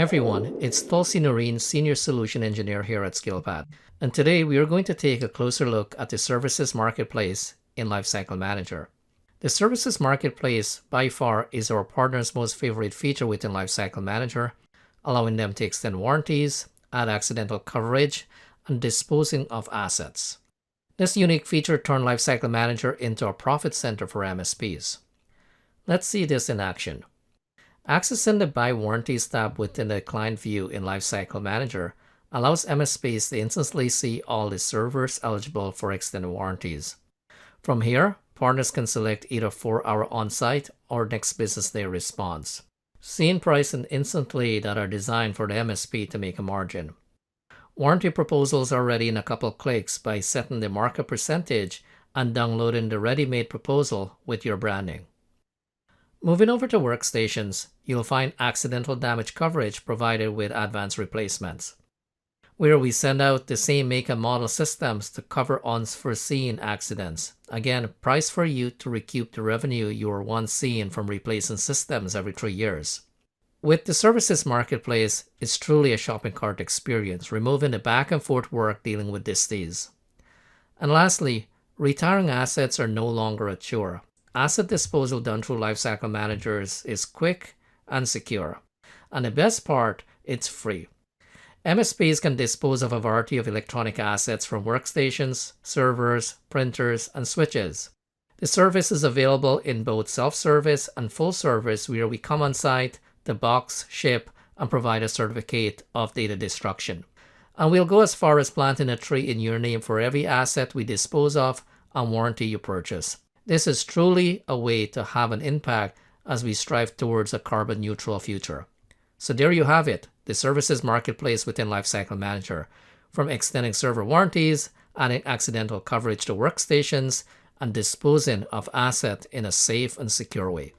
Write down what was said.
Hi everyone, it's Tulsie Narine, Senior Solution Engineer here at ScalePad. And today we are going to take a closer look at the Services Marketplace in Lifecycle Manager. The Services Marketplace, by far, is our partner's most favorite feature within Lifecycle Manager, allowing them to extend warranties, add accidental coverage, and disposing of assets. This unique feature turned Lifecycle Manager into a profit center for MSPs. Let's see this in action. Accessing the Buy Warranties tab within the client view in Lifecycle Manager allows MSPs to instantly see all the servers eligible for extended warranties. From here, partners can select either 4-hour on-site or next business day response, seeing pricing instantly that are designed for the MSP to make a margin. Warranty proposals are ready in a couple clicks by setting the markup percentage and downloading the ready-made proposal with your branding. Moving over to workstations, you'll find accidental damage coverage provided with advanced replacements, where we send out the same make and model systems to cover unforeseen accidents. Again, priced for you to recoup the revenue you were once seeing from replacing systems every 3 years. With the Services Marketplace, it's truly a shopping cart experience, removing the back and forth work dealing with disties. And lastly, retiring assets are no longer a chore. Asset disposal done through Lifecycle Managers is quick and secure. And the best part, it's free. MSPs can dispose of a variety of electronic assets from workstations, servers, printers, and switches. The service is available in both self-service and full service, where we come on site, box, ship, and provide a certificate of data destruction. And we'll go as far as planting a tree in your name for every asset we dispose of and warranty you purchase. This is truly a way to have an impact as we strive towards a carbon neutral future. So there you have it, the Services Marketplace within Lifecycle Manager, from extending server warranties, adding accidental coverage to workstations, and disposing of assets in a safe and secure way.